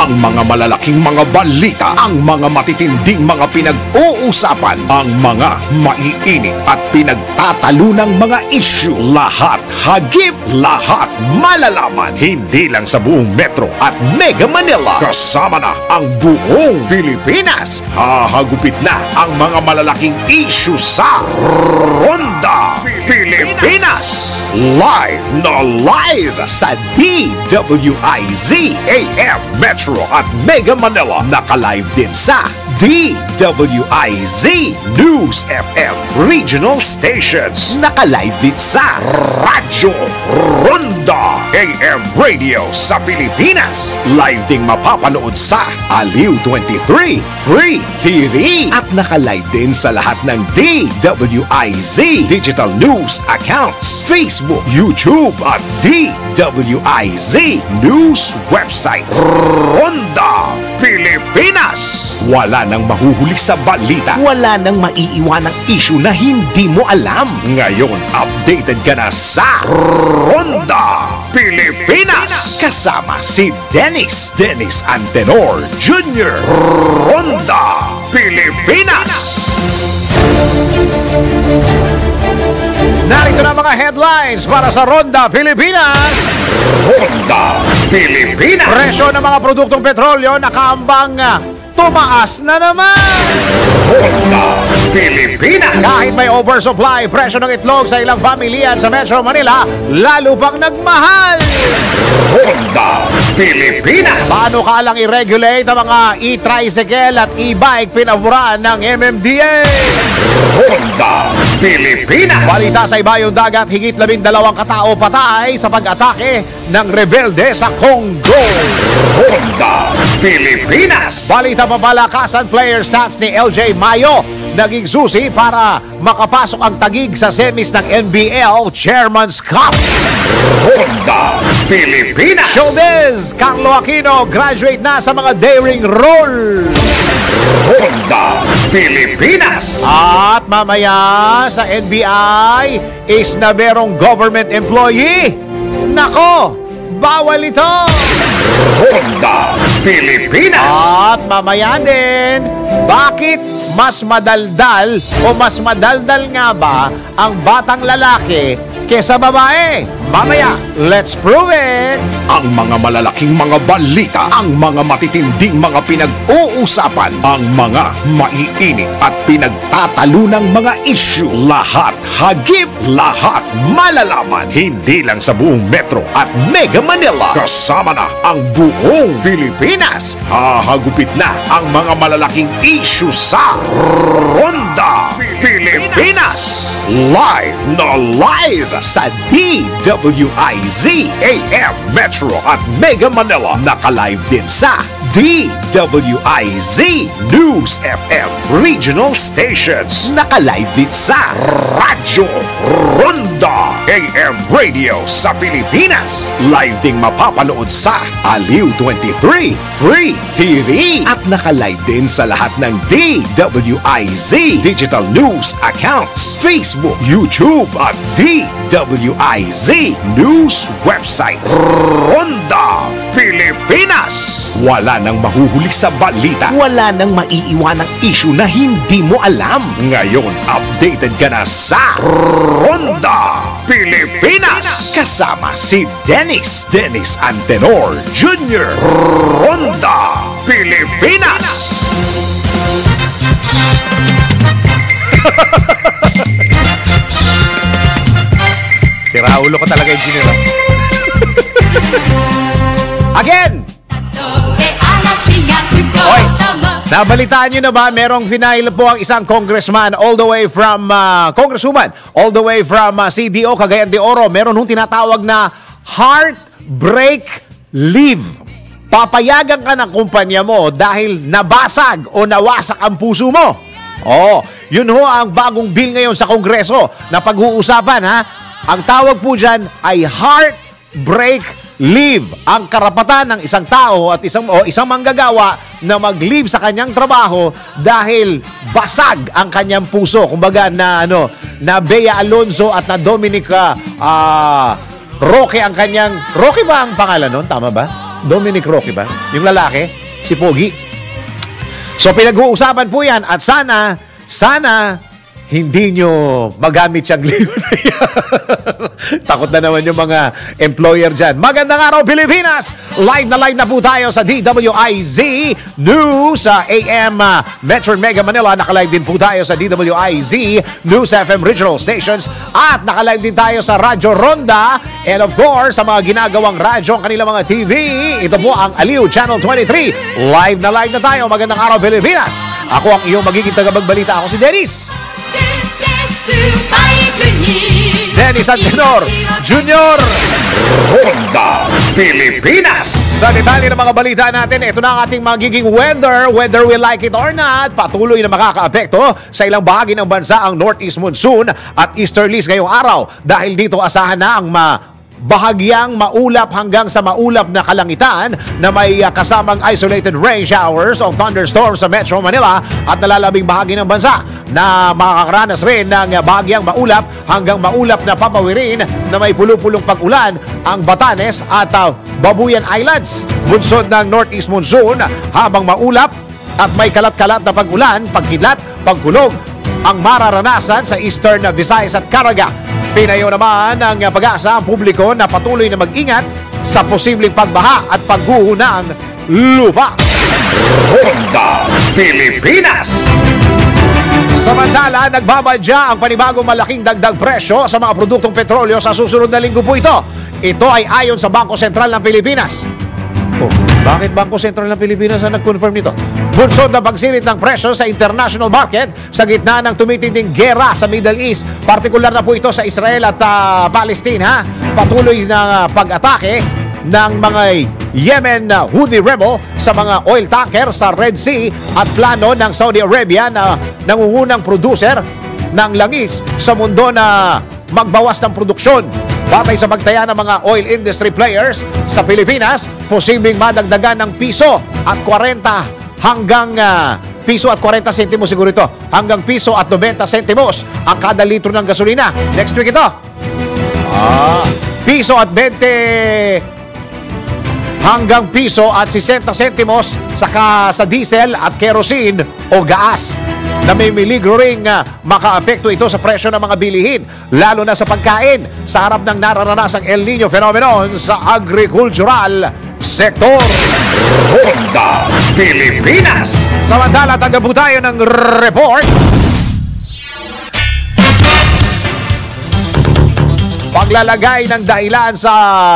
Ang mga malalaking mga balita, ang mga matitinding mga pinag-uusapan, ang mga maiinit at pinagtatalunang mga issue. Lahat hagip, lahat malalaman. Hindi lang sa buong Metro at Mega Manila. Kasama na ang buong Pilipinas. Hahagupit na ang mga malalaking issue sa Ronda Pilipinas. Live na live sa DWIZ AM Metro at Mega Manila. Naka-live din sa DWIZ News FM Regional Stations. Naka-live din sa Radyo Ronda AM Radio sa Pilipinas. Live ding mapapanood sa Aliw 23 Free TV. At naka-live din sa lahat ng DWIZ Digital News accounts, Facebook, YouTube at DWIZ News website. Ronda Pilipinas. Wala nang mahuhuli sa balita. Wala nang maiiwanang issue na hindi mo alam. Ngayon, updated ka na sa Ronda Pilipinas. Kasama si Dennis Antenor Jr. Ronda Pilipinas. Narito na mga headlines para sa Ronda Pilipinas. Ronda Pilipinas. Presyo ng mga produktong petrolyo nakaambang tumaas na naman. Ronda Pilipinas. Kahit may oversupply, presyo ng itlog sa ilang pamilya sa Metro Manila lalo pang nagmahal. Ronda Pilipinas. Paano ka lang i-regulate ang mga e-tricycle at e-bike pinabura ng MMDA? Ronda Pilipinas. Balita sa ibayong dagat, higit 12 katao patay sa pag-atake ng rebelde sa Congo. Ronda Pilipinas. Balita papalakasan, player stats ni LJ Mayo naging susi para makapasok ang tagig sa semis ng NBL Chairman's Cup. Ronda Pilipinas. Showbiz, Carlo Aquino graduate na sa mga daring role. Ronda Pilipinas. At mamaya sa NBI is na merong government employee. Nako, bawal ito. Ronda Pilipinas. At mamaya din, bakit mas madaldal o mas madaldal nga ba ang batang lalaki kesa babae? Mamaya, let's prove it! Ang mga malalaking mga balita, ang mga matitinding mga pinag-uusapan, ang mga maiinit at pinagtatalunang mga issue. Lahat hagip, lahat malalaman. Hindi lang sa buong Metro at Mega Manila. Kasama na ang buong Pilipinas. Hahagupit na ang mga malalaking issue sa Ronda Pilipinas. Live na live sa DWIZ AM Metro at Mega Manila. Naka-live din sa DWIZ News FM Regional Stations. Naka-live din sa Radyo Ronda AM Radio sa Pilipinas. Live ding mapapanood sa Aliw 23 Free TV. At naka-live din sa lahat ng DWIZ Digital News accounts, Facebook, YouTube at DWIZ News website. Ronda Pilipinas. Wala nang mahuhuli sa balita. Wala nang maiiwanang issue na hindi mo alam. Ngayon, updated ka na sa Ronda Pilipinas. Kasama si Dennis Antenor Jr. Ronda Pilipinas. Si Raulo ko talaga yung ginira. Again! Oy, nabalitaan nyo na ba? Merong final po ang isang congressman all the way from, congresswoman, all the way from CDO, Cagayan de Oro. Meron hong tinatawag na heartbreak leave. Papayagan ka ng kumpanya mo dahil nabasag o nawasak ang puso mo. Oh, yun ho ang bagong bill ngayon sa Kongreso na pag-uusapan, ha? Ang tawag po dyan ay heartbreak leave. Ang karapatan ng isang tao at isang manggagawa na mag-leave sa kanyang trabaho dahil basag ang kanyang puso. Kumbaga na Bea Alonzo at na Dominic Roque ang kanyang... Roque ba ang pangalan nun? Tama ba? Dominic Roque ba? Yung lalaki, si Pogi. So pinag-uusapan po yan at sana hindi nyo magamit siyang libro na yan. Takot na naman yung mga employer dyan. Magandang araw, Pilipinas! Live na po tayo sa DWIZ News sa AM Metro Mega Manila. Nakalive din po tayo sa DWIZ News FM Regional Stations. At nakalive din tayo sa Radyo Ronda. And of course, sa mga ginagawang radyo ang kanilang mga TV. Ito po ang Aliw Channel 23. Live na tayo. Magandang araw, Pilipinas! Ako ang iyong magiging tagapagbalita. Ako si Dennis. Dennis Antenor Jr. Ronda Pilipinas. Sa detalye ng mga balita natin, ito na ang ating magiging weather. Whether we like it or not, patuloy na makakaapekto sa ilang bahagi ng bansa ang northeast monsoon at easterlies ngayong araw. Dahil dito asahan na ang bahagyang maulap hanggang sa maulap na kalangitan na may kasamang isolated rain showers o thunderstorms sa Metro Manila at nalalabing bahagi ng bansa na makakaranas rin ng bahagyang maulap hanggang maulap na papawirin na may pulupulong pag-ulan ang Batanes at Babuyan Islands. Bunsod ng northeast monsoon habang maulap at may kalat-kalat na pag-ulan, pagkidlat, pagkulog ang mararanasan sa eastern Visayas at Caraga. Pinayo naman ng pag-asa ang publiko na patuloy na mag-ingat sa posibleng pagbaha at pagguho ng lupa. Ronda Pilipinas. Samantala, nagbabadya ang panibagong malaking dagdag presyo sa mga produktong petrolyo sa susunod na linggo po ito. Ito ay ayon sa Bangko Sentral ng Pilipinas. Bakit Bangko Sentral ng Pilipinas ang nag-confirm nito? Bunsod na pagsirit ng presyo sa international market sa gitna ng tumitinding gera sa Middle East. Partikular na po ito sa Israel at Palestina. Patuloy na pag-atake ng mga Yemen Houthi rebel sa mga oil tanker sa Red Sea at plano ng Saudi Arabia na nangungunang producer ng langis sa mundo na magbawas ng produksyon. Batay sa pagtaya ng mga oil industry players sa Pilipinas, posibleng madagdagan ng piso at 40 hanggang piso at 40 sentimos siguro ito, hanggang piso at 90 sentimos ang kada litro ng gasolina. Next week ito. Piso at 20 hanggang piso at 60 sentimos sa diesel at kerosene o gas. Namimiligro ring makaapekto ito sa presyo ng mga bilihin, lalo na sa pagkain, sa harap ng nararanasang El Nino phenomenon sa agricultural sector. Ronda Pilipinas. Samantala, tanggap po tayo ng report. Paglalagay ng dahilan sa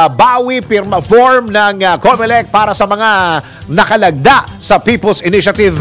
bawi pirma form ng COMELEC para sa mga nakalagda sa People's Initiative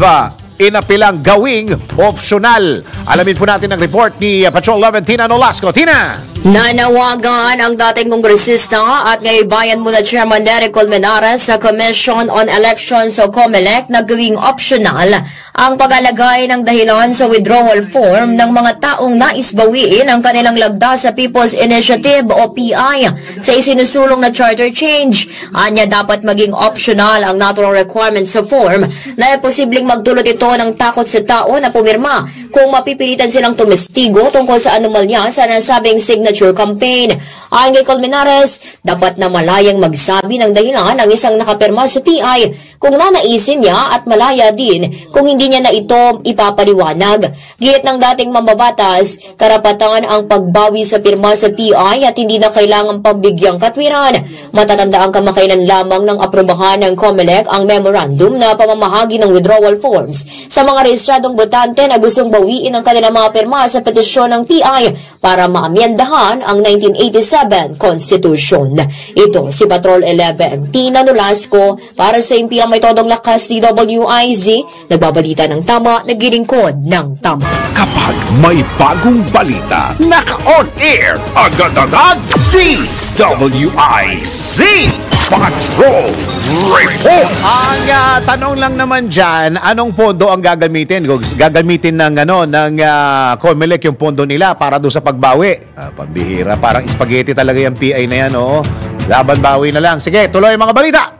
inapilang gawing optional. Alamin po natin ang report ni Patrol 11 Tina Nolasco. Tina! Nanawagan ang dating kongresista at ngayon bayan muna Chairman Derek Colmenares sa Commission on Elections o COMELEC na gawing optional ang pag-alagay ng dahilan sa withdrawal form ng mga taong nais bawiin ang kanilang lagda sa People's Initiative o PI sa isinusulong na charter change. Anya dapat maging optional ang natural requirements sa form na posibleng magdulot ito ng takot sa tao na pumirma kung mapipilitan silang tumestigo tungkol sa anomalya sa nasabing signature campaign. Ayon kay Colmenares, dapat na malayang magsabi ng dahilan ang isang nakapirma sa PI kung nanaisin niya at malaya din kung hindi niya na ito ipapaliwanag. Gihit ng dating mambabatas, karapatan ang pagbawi sa pirma sa PI at hindi na kailangang pabigyang katwiran. Matatanda ang kamakailan lamang ng aprobahan ng COMELEC ang memorandum na pamamahagi ng withdrawal forms sa mga rehistradong botante na gustong bawiin ang kanilang mga pirma sa petisyon ng PI para maamyendahan ang 1987 Constitution. Ito si Patrol 11 Tina Nolasco para sa Impiyang May Todong Lakas DWIZ, nagbabalita ng tama, naglilingkod ng tama. Kapag may bagong balita, naka-on air agad-agad DWIZ Patrol Report. Ang tanong lang naman dyan, anong pondo ang gagamitin? Gagamitin ng COMELEC yung pondo nila para doon sa pagbawi. Pambihira, parang spaghetti talaga yung PI na yan, oh. Laban bawi na lang. Sige, tuloy mga balita.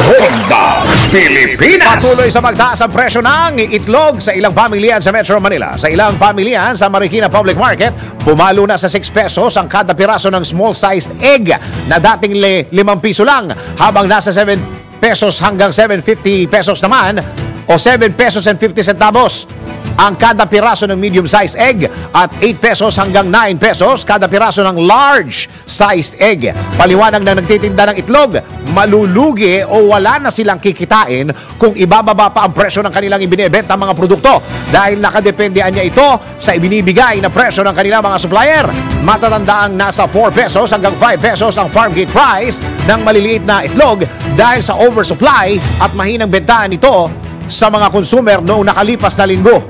Ronda Pilipinas. Patuloy sa magtaas ang presyo ng itlog sa ilang pamilyan sa Metro Manila. Sa ilang pamilyan sa Marikina Public Market, pumalo na sa 6 pesos ang kada piraso ng small-sized egg na dating 5 piso lang, habang nasa 7 pesos hanggang 750 pesos naman o 7 pesos and 50 centavos ang kada piraso ng medium-sized egg at 8 pesos hanggang 9 pesos kada piraso ng large-sized egg. Paliwanag na nagtitinda ng itlog, malulugi o wala na silang kikitain kung ibababa pa ang presyo ng kanilang ibinebenta mga produkto dahil nakadependehan niya ito sa ibinibigay na presyo ng kanilang mga supplier. Matatandaang nasa 4 pesos hanggang 5 pesos ang farm gate price ng maliliit na itlog dahil sa oversupply at mahinang bentahan nito sa mga consumer noong nakalipas na linggo.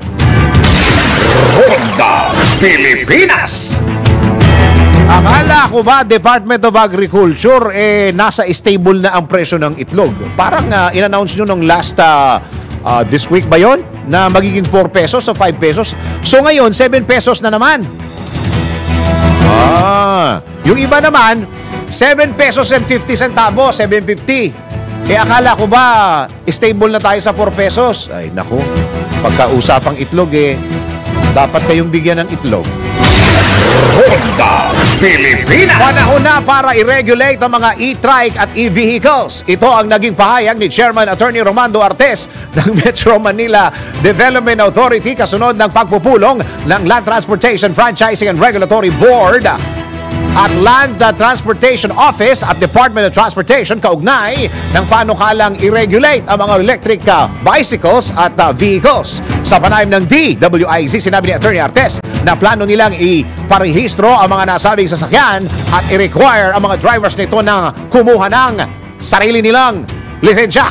Ronda Pilipinas. Akala ko ba Department of Agriculture nasa stable na ang presyo ng itlog? Parang in-announce nyo nung last this week ba yon na magiging 4 pesos o 5 pesos. So ngayon 7 pesos na naman. Yung iba naman 7 pesos and 50 centavos, 7.50. Akala ko ba stable na tayo sa 4 pesos? Ay naku, pagkausapang itlog dapat kayong bigyan ng itlog. Ronda Pilipinas. Panahon na para i-regulate ang mga e-trike at e-vehicles. Ito ang naging pahayag ni Chairman Attorney Romando Artes ng Metro Manila Development Authority kasunod ng pagpupulong ng Land Transportation Franchising and Regulatory Board at Land Transportation Office at Department of Transportation kaugnay ng panukalang i-regulate ang mga electric bicycles at vehicles. Sa panayam ng DWIZ, sinabi ni Attorney Artes na plano nilang iparehistro ang mga nasabing sasakyan at i-require ang mga drivers nito na kumuha ng sarili nilang lisensya.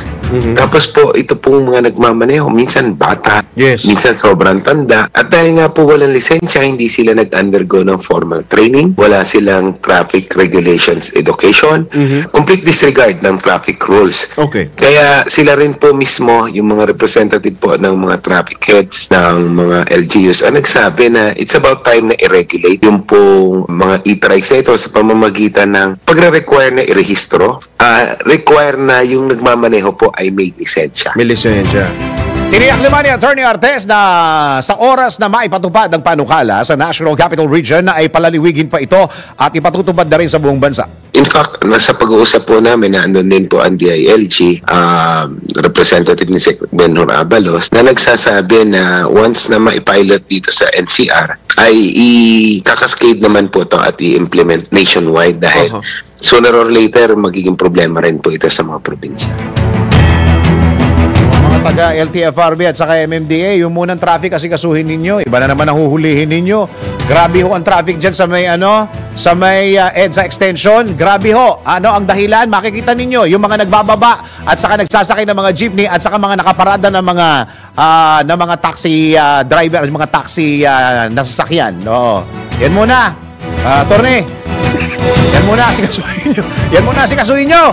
Tapos po, ito pong mga nagmamaneho, minsan bata, Yes. minsan sobrang tanda. At dahil nga po walang lisensya, hindi sila nag-undergo ng formal training, wala silang traffic regulations education, complete disregard ng traffic rules. Okay. Kaya sila rin po mismo, yung mga representative po ng mga traffic heads ng mga LGUs, ang nagsabi na it's about time na i-regulate yung pong mga e-trikes na ito sa pamamagitan ng pagre-require na i-rehistro, require na yung nagmamaneho po ay may lisensya. May lisensya. Tiniyak naman ni Attorney Artes na sa oras na maipatupad ang panukala sa National Capital Region na ay palaliwigin pa ito at ipatutupad na rin sa buong bansa. In fact, nasa pag-uusap po namin na andun din po ang DILG, representative ni Sec. Benhur Abalos, na nagsasabi na once na maipilot dito sa NCR, ay i-cascade naman po ito at i-implement nationwide dahil sooner or later magiging problema rin po ito sa mga probinsya. Taga LTFRB at saka MMDA, yung munang traffic kasi kasuhin ninyo. Iba na naman ang huhulihin ninyo. Grabe ho ang traffic dyan sa may sa may EDSA extension. Grabe ho. Ano ang dahilan? Makikita ninyo yung mga nagbababa at saka nagsasakay ng mga jeepney at saka mga nakaparada ng mga taxi driver, mga taxi na sasakyan. Oo. Yan muna. Torne. Yan muna sikasuhin nyo. Yan muna sikasuhin nyo.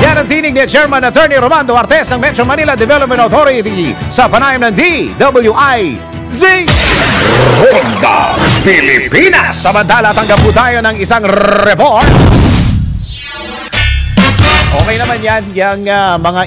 Yan ang tinig ni Chairman Attorney Romando Artes ng Metro Manila Development Authority sa panayam ng DWIZ. Ronda Pilipinas. Samantala, tanggap po tayo ng isang report. Okay naman yan, yung mga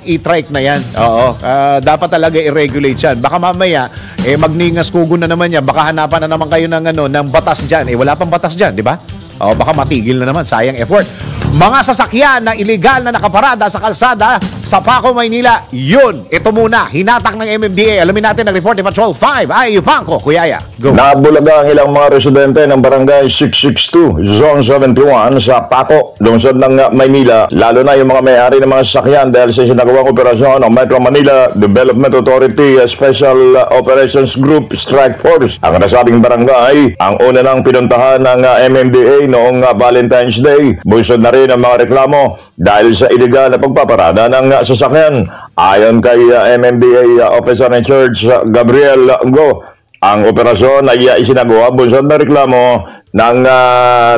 e-trike na yan. Oo, dapat talaga i-regulate yan. Baka mamaya, magningas kugo na naman yan. Baka hanapan na naman kayo ng batas dyan. Wala pang batas dyan, di ba? Baka matigil na naman, sayang effort. Mga sasakyan na illegal na nakaparada sa kalsada sa Paco, Maynila, yun. Ito muna, hinatak ng MMDA. Alamin natin ang report ni Patrol 5. Ay, Pangko, Kuyaya. Go. Nabulaga ang ilang mga residente ng Barangay 662, Zone 71 sa Paco, lungsod ng Maynila. Lalo na yung mga may-ari ng mga sasakyan dahil sa sinagawang operasyon ng Metro Manila Development Authority Special Operations Group Strike Force. Ang nasabing barangay, ang una ng pinuntahan ng MMDA noong Valentine's Day. Bunsod na rin ang mga reklamo dahil sa iligal na pagpaparada ng sasakyan. Ayon kay MMDA Officer in Charge Gabriel Go, ang operasyon ay isinagawa bunsod na reklamo ng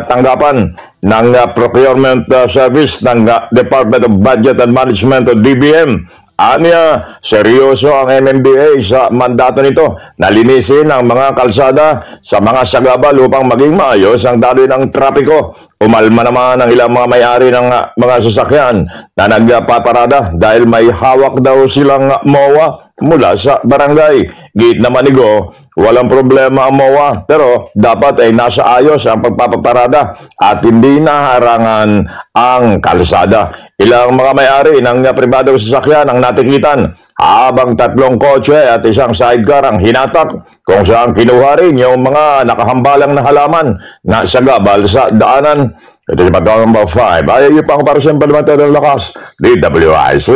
tanggapan ng procurement service ng Department of Budget and Management o DBM. Anya, seryoso ang MMDA sa mandato nito na linisin ang mga kalsada sa mga sagabal upang maging maayos ang daloy ng trapiko. Umalma naman ang ilang mga may-ari ng mga sasakyan na nagpaparada dahil may hawak daw silang MOA mula sa barangay. Giit naman ni Go, walang problema ang MOA pero dapat ay nasa ayos ang pagpapaparada at hindi naharangan ang kalsada. Ilang mga may-ari ng pribadong sasakyan ang natikitan habang 3 kotse at isang sidecar ang hinatak kung saan kinuha rin yung mga nakahambalang na halaman na sagabal sa daanan. Ito si Pagkakamba 5. Ayaw yung pang para sa implementar ng lakas. DWIC.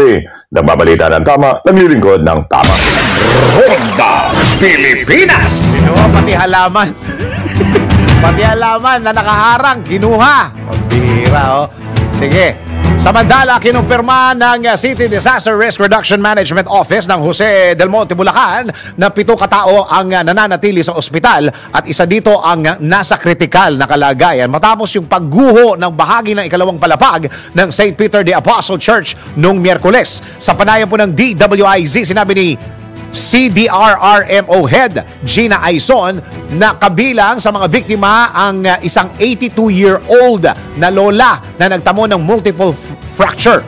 Nagbabalita ng tama, naglilingkod ng tama. Ronda Pilipinas. Kinuha pati halaman. Pati halaman na nakaharang, kinuha. Pambira, oh. Sige. Samantala, kinumpirma ng City Disaster Risk Reduction Management Office ng Jose del Monte, Bulacan na 7 katao ang nananatili sa ospital at isa dito ang nasa kritikal na kalagayan matapos yung pagguho ng bahagi ng ikalawang palapag ng St. Peter the Apostle Church noong Miyerkules. Sa panayam po ng DWIZ, sinabi ni CDRRMO Head Gina Aizon na kabilang sa mga biktima ang isang 82-year-old na lola na nagtamo ng multiple fracture.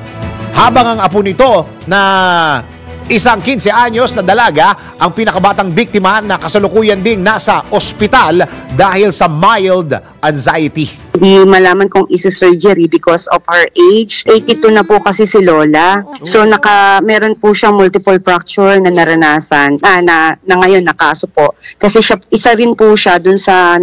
Habang ang apo nito na isang 15 anyos na dalaga ang pinakabatang biktima na kasalukuyan ding nasa ospital dahil sa mild anxiety. Hindi malaman kung isa-surgery because of her age. 82 na po kasi si Lola. So meron po siyang multiple fracture na naranasan, na ngayon nakaso po. Kasi isa rin po siya dun sa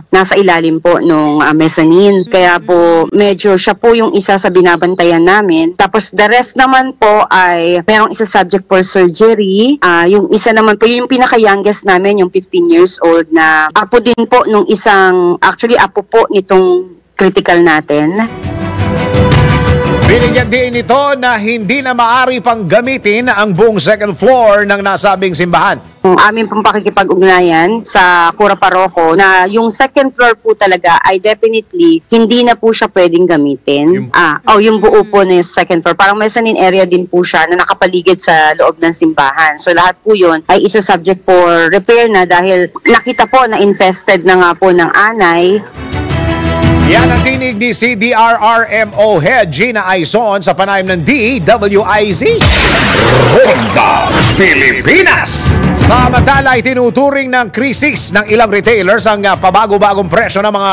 nasa ilalim po nung mezzanine. Kaya po medyo siya po yung isa sa binabantayan namin. Tapos the rest naman po ay merong isa subject for surgery. Yung isa naman po, yung pinaka-youngest namin, yung 15 years old na apo din po nung apo po nitong critical natin. Binigyan din ito na hindi na maaari pang gamitin ang buong second floor ng nasabing simbahan. Ang aming pong pakikipag-ugnayan sa Cura Parroco na yung second floor po talaga ay definitely hindi na po siya pwedeng gamitin. Yung buo po na second floor. Parang mezzanine area din po siya na nakapaligid sa loob ng simbahan. So lahat po yun ay isa subject for repair na dahil nakita po na infested na nga po ng anay. Yan ang tinig ni CDRRMO Head Gina Aizon sa panayam ng DWIZ. Ronda Pilipinas. Samantala ay tinuturing ng krisis ng ilang retailers ang pabago-bagong presyo ng mga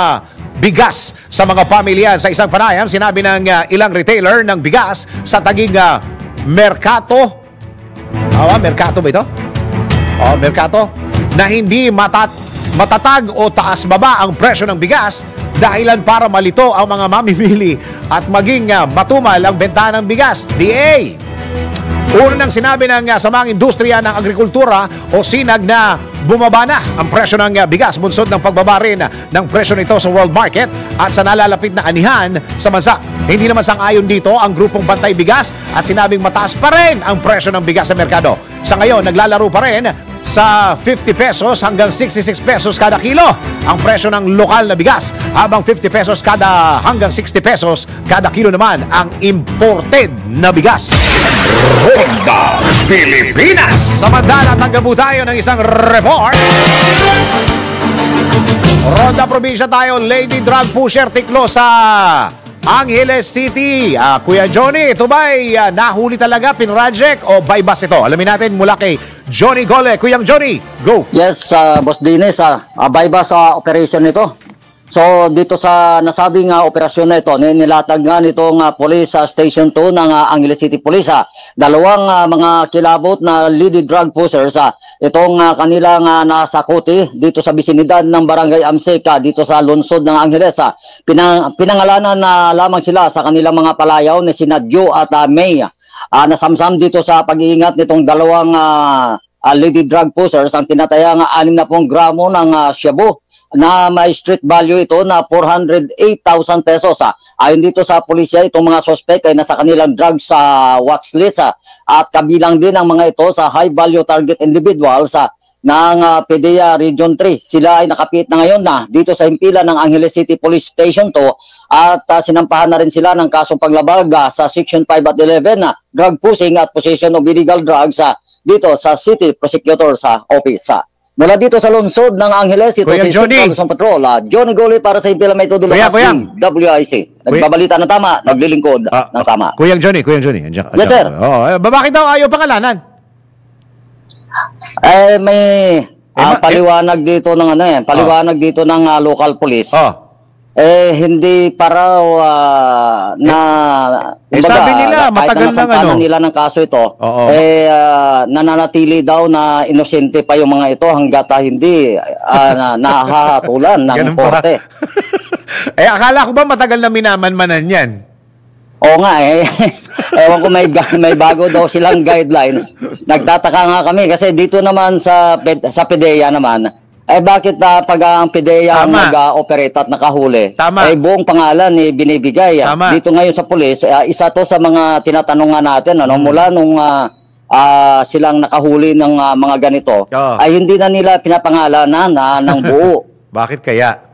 bigas sa mga pamilya. Sa isang panayam, sinabi ng ilang retailer ng bigas sa taging Mercato. Mercato ba ito? Mercato. Na hindi matatag o taas-baba ang presyo ng bigas dahilan para malito ang mga mamimili at maging matumal ang benta ng bigas. DA! Unang sinabi ng samang industriya ng agrikultura o SINAG na bumaba na ang presyo ng bigas bunsod ng pagbaba rin ng presyo nito sa world market at sa nalalapit na anihan sa bansa. Hindi naman sang-ayon dito ang grupong Bantay Bigas at sinabing mataas pa rin ang presyo ng bigas sa merkado. Sa ngayon, naglalaro pa rin sa 50 pesos hanggang 66 pesos kada kilo ang presyo ng lokal na bigas, habang 50 pesos hanggang 60 pesos kada kilo naman ang imported na bigas. Ronda Pilipinas. Samantala, tanggabo tayo ng isang report. Ronda Probinsya tayo, Lady Drug Pusher Tiklo sa Angeles City. Kuya Johnny, ito ba'y nahuli talaga, pinroject o bypass ito? Alamin natin mula kay Johnny Gole. Kuyang Johnny, go! Yes, Boss Dines, bypass operation ito. So dito sa nasabing operasyon na ito, nilatag nga nitong Police Station 2 ng Angeles City Police. Dalawang mga kilabot na lady drug pushers. Itong kanilang nasakuti dito sa bisinidad ng Barangay Amseca dito sa lungsod ng Angeles. Pinangalanan na lamang sila sa kanilang mga palayaw ni sina Joe at May. Nasamsam dito sa pag-iingat nitong dalawang lady drug pushers ang tinatayang 60 gramo ng shabu na may street value ito na 408,000 pesos. Ayon dito sa pulisya, itong mga suspect ay nasa kanilang drugs sa watchlist at kabilang din ang mga ito sa high value target individuals ng PDEA Region 3. Sila ay nakapit na ngayon dito sa himpilan ng Angeles City Police Station 2 at sinampahan na rin sila ng kasong paglabag sa Section 5 at 11 drug pushing at possession of illegal drugs dito sa City Prosecutor's Office. Mula dito sa lungsod ng Angeles, ito Kuya si Johnny. Central Luzon Patrol, Johnny Goli para sa Implemento de Kuya, kuya. WIC. Nagbabalita ng tama, naglilingkod ng tama. Kuyang Johnny. Andiyan, Yes, sir. Bakit daw ayaw pangalanan? May paliwanag dito ng dito ng local police. Hindi para sabi nila matagal nang nila ng kaso ito. Nananatili daw na inosente pa yung mga ito hangga't hindi nahahatulan ng korte. Akala ko ba matagal na minamanmanan yan? Oo nga Ewan ko may bago daw silang guidelines. Nagtataka nga kami kasi dito naman sa PDEA naman, bakit pag ang PDEA ang nag-operate at nakahuli, buong pangalan binibigay. Dito ngayon sa pulis, isa to sa mga tinatanungan natin, mula nung silang nakahuli ng mga ganito, ay hindi na nila pinapangalanan ng buo. Bakit kaya?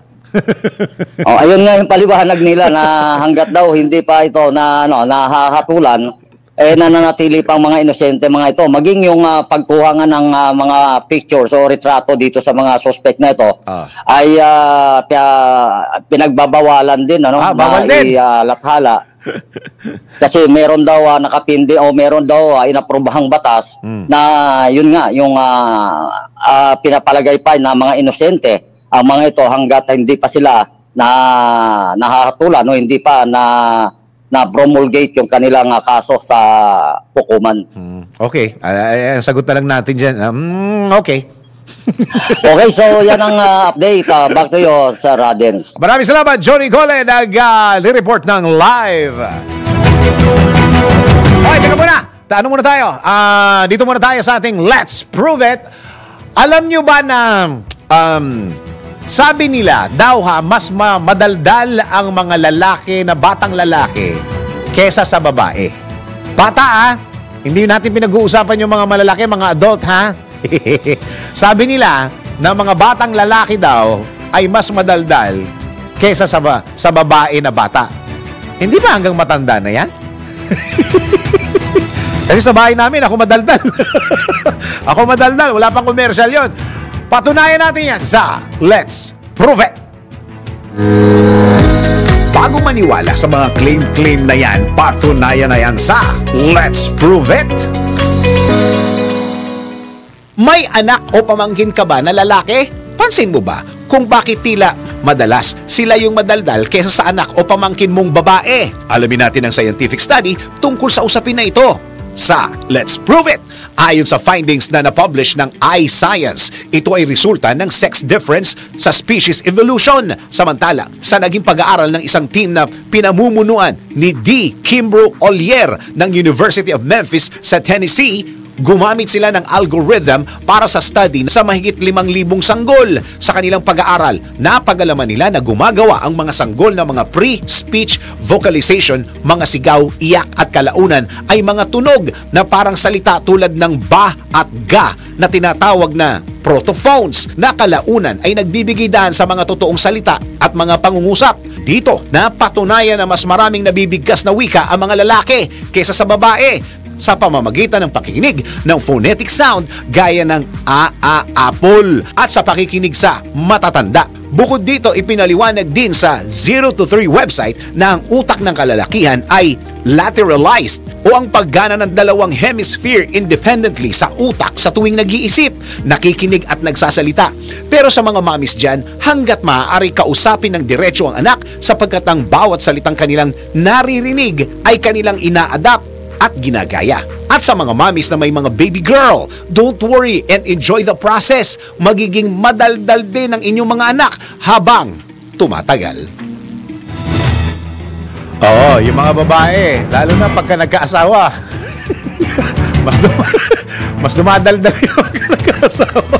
Ayun nga yung paliwanag nila na hanggat daw hindi pa ito nahahatulan, nananatili pang mga inosente mga ito. Maging yung pagkuha nga ng mga pictures o retrato dito sa mga suspect na ito ay pinagbabawalan din bawal din. Lathala. Kasi meron daw nakapindi o meron daw inaprobahang batas na yun nga yung pinapalagay pa na mga inosente ang mga ito hangga't hindi pa sila nahahatulan o hindi pa na-promulgate yung kanilang kaso sa hukuman. Okay. Sagot na lang natin dyan. Okay. Okay, so yan ang update. Back to you, Sir Radens. Maraming salamat, Johnny Gole, nag-report ng live. Okay, teka muna. Tanong muna tayo. Dito muna tayo sa ating Let's Prove It. Alam nyo ba na sabi nila daw mas madaldal ang mga lalaki na batang lalaki kesa sa babae. Bata hindi natin pinag-uusapan yung mga malalaki, mga adult Sabi nila na mga batang lalaki daw ay mas madaldal kesa sa babae na bata. Hindi ba hanggang matanda na yan? Kasi sa bahay namin ako madaldal. Ako madaldal, wala pang commercial yon. Patunayan natin yan sa Let's Prove It. Bago maniwala sa mga claim-claim na yan, patunayan na yan sa Let's Prove It. May anak o pamangkin ka ba na lalaki? Pansin mo ba kung bakit tila madalas sila yung madaldal kesa sa anak o pamangkin mong babae? Alamin natin ang scientific study tungkol sa usapin na ito sa Let's Prove It. Ayon sa findings na na-publish ng iScience, ito ay resulta ng sex difference sa species evolution. Samantala, sa naging pag-aaral ng isang team na pinamumunuan ni D. Kimbrough Ollier ng University of Memphis sa Tennessee, gumamit sila ng algorithm para sa study sa mahigit 5,000 sanggol. Sa kanilang pag-aaral, napag-alaman nila na gumagawa ang mga sanggol ng mga pre-speech vocalization, mga sigaw, iyak at kalaunan ay mga tunog na parang salita tulad ng ba at ga na tinatawag na protophones na kalaunan ay nagbibigay daan sa mga totoong salita at mga pangungusap. Dito, napatunayan na mas maraming nabibigkas na wika ang mga lalaki kaysa sa babae sa pamamagitan ng pakikinig ng phonetic sound gaya ng apple at sa pakikinig sa matatanda. Bukod dito, ipinaliwanag din sa 0 to 3 website na ang utak ng kalalakihan ay lateralized o ang paggana ng dalawang hemisphere independently sa utak sa tuwing nag-iisip, nakikinig at nagsasalita. Pero sa mga mamis dyan, hanggat maaari kausapin ng diretso ang anak sapagkat ang bawat salitang kanilang naririnig ay kanilang ina-adapt at ginagaya. At sa mga mamis na may mga baby girl, don't worry and enjoy the process. Magiging madaldal din ang inyong mga anak habang tumatagal. Oo, yung mga babae, lalo na pagka nagkaasawa, mas dumadaldal yung pagka nagkaasawa.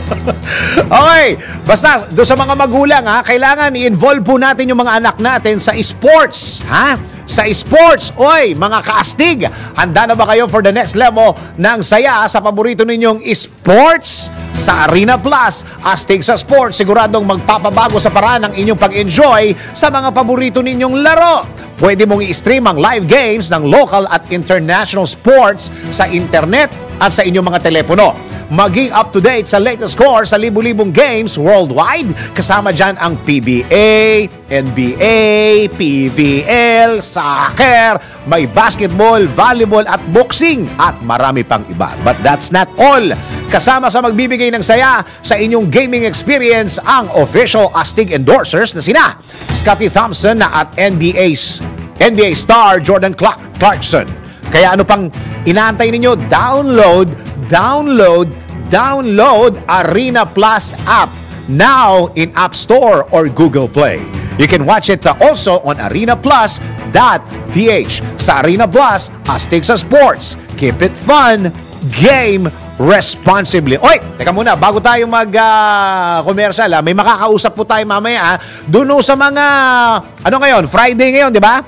Okay, basta doon sa mga magulang kailangan i-involve po natin yung mga anak natin sa sports, sa sports. Oy, mga kaastig, handa na ba kayo for the next level ng saya sa paborito ninyong sports? Sa Arena Plus, astig sa sports, siguradong magpapabago sa paraan ng inyong pag-enjoy sa mga paborito ninyong laro. Pwede mong i-stream ang live games ng local at international sports sa internet at sa inyong mga telepono. maging up-to-date sa latest score sa libu-libong games worldwide. Kasama dyan ang PBA, NBA, PVL, soccer, may basketball, volleyball at boxing at marami pang iba. But that's not all. Kasama sa magbibigay ng saya sa inyong gaming experience ang official Astig endorsers na sina Scottie Thompson at NBA star Jordan Clarkson. Kaya ano pang inaantay ninyo? Download Arena Plus app now in App Store or Google Play. You can watch it also on arenaplus.ph. Sa Arena Plus, Astig sa sports. Keep it fun. Game responsibly. Oy, teka muna, bago tayo mag-commercial, may makakausap po tayo mamaya. Doon sa mga, ano ngayon? Friday ngayon, di ba?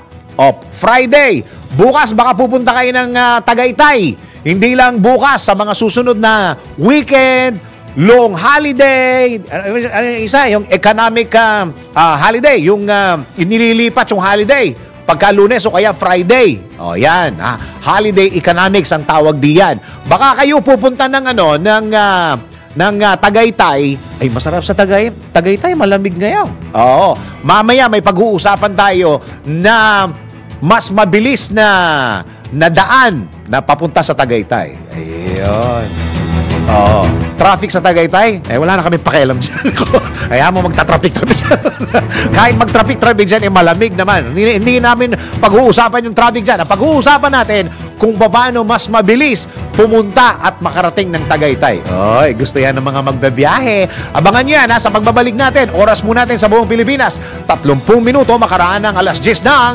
Friday. Bukas baka pupunta kayo ng Tagaytay. Hindi lang bukas, sa mga susunod na weekend, long holiday, isa, yung economic holiday, yung inililipat yung holiday. Pagka Lunes o kaya Friday. O yan, holiday economics ang tawag diyan. Baka kayo pupunta ng Tagaytay. Ay, masarap sa Tagaytay, malamig ngayon. Oo. Mamaya may pag-uusapan tayo na mas mabilis na daan na papunta sa Tagaytay. Ayun. Oo. Traffic sa Tagaytay, wala na kami pakialam dyan. Kaya mo magta-traffic dyan. Kahit mag-traffic dyan, malamig naman. Hindi namin pag-uusapan yung traffic dyan. Ang pag-uusapan natin kung paano mas mabilis pumunta at makarating ng Tagaytay. Oy, gusto yan ng mga magbabiyahe. Abangan nyo yan sa pagbabalik natin. Oras mo natin sa buong Pilipinas. 30 minuto makaraan ng 10:00 ng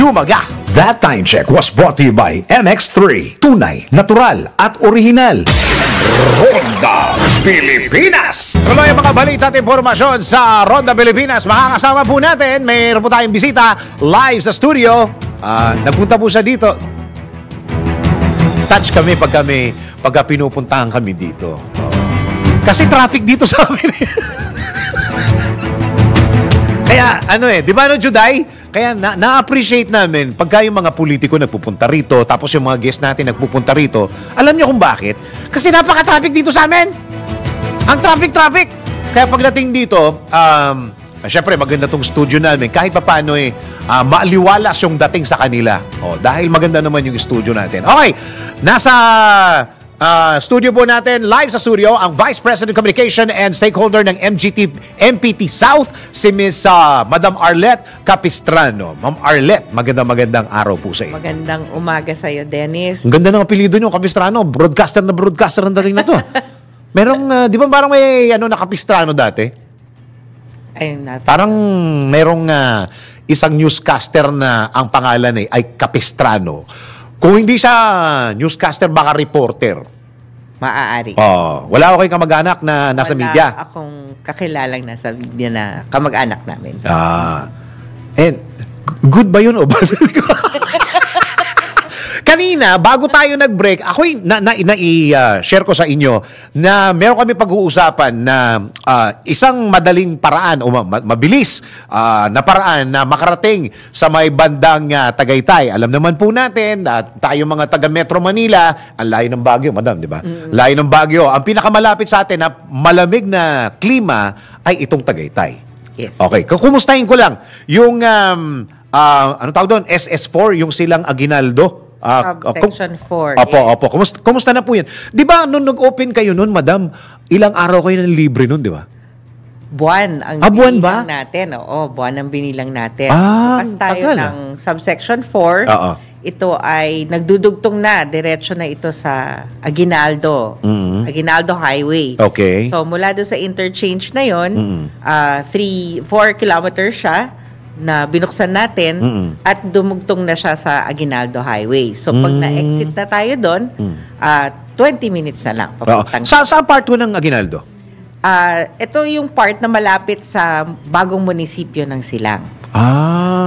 Umaga. That time check was brought to you by MX3. Tunay, natural at original. Ronda Pilipinas. Tuloy ang mga balita at impormasyon sa Ronda Pilipinas. Makakasama po natin, mayroon po tayong bisita live sa studio. Nagpunta po siya dito. Touch kami pagka pinupuntahan kami dito. Kasi traffic dito sa amin. Kaya di ba Juday? Kaya na-appreciate namin pagka yung mga politiko nagpupunta rito, tapos yung mga guest natin nagpupunta rito. Alam niyo kung bakit? Kasi napaka-traffic dito sa amin. Ang traffic. Kaya pagdating dito, syempre maganda tong studio namin. Kahit pa paano maaliwalas yung dating sa kanila. Dahil maganda naman yung studio natin. Okay, nasa studio po natin, live sa studio, ang Vice President Communication and Stakeholder ng MPT South, si Miss Madam Arlette Capistrano. Ma'am Arlette, magandang araw po sa iyo. Magandang umaga sa iyo, Dennis. Ang ganda ng apelyido niyo, Capistrano. Broadcaster ang dating na to. Merong, di ba parang may na Capistrano dati? Ayun na. Parang merong isang newscaster na ang pangalan ay Capistrano. Kung hindi siya newscaster, baka reporter. Maaari. Wala ako kayong kamag-anak na nasa media. Wala akong kakilalang nasa media na kamag-anak namin. And good ba yun o bad? Kanina, bago tayo nag-break, ako'y share ko sa inyo na meron kami pag-uusapan na isang madaling paraan o mabilis na paraan na makarating sa may bandang Tagaytay. Alam naman po natin na tayo mga taga Metro Manila, ang layo ng Baguio, madam, di ba? Layo ng Baguio. Ang pinakamalapit sa atin na malamig na klima ay itong Tagaytay. Yes. Okay, kumustahin ko lang yung ano tawag doon? SS4, yung silang Aguinaldo. Subsection 4. Opo. Kumusta na po yan? Di ba, nung nag-open kayo nun, madam, ilang araw kayo ng libre nun, di ba? Buwan ang buwan binilang ba? natin. Oo, buwan ang binilang natin. ang Bukas tayo tagal, ng subsection 4. Ito ay nagdudugtong na, diretso na ito sa Aguinaldo. Aguinaldo Highway. Okay. So, mula doon sa interchange na yon, 4 kilometers siya na binuksan natin at dumugtong na siya sa Aguinaldo Highway. So, pag na-exit na tayo doon, 20 minutes na lang. Sa part 1 ng Aguinaldo? Ito yung part na malapit sa bagong munisipyo ng Silang.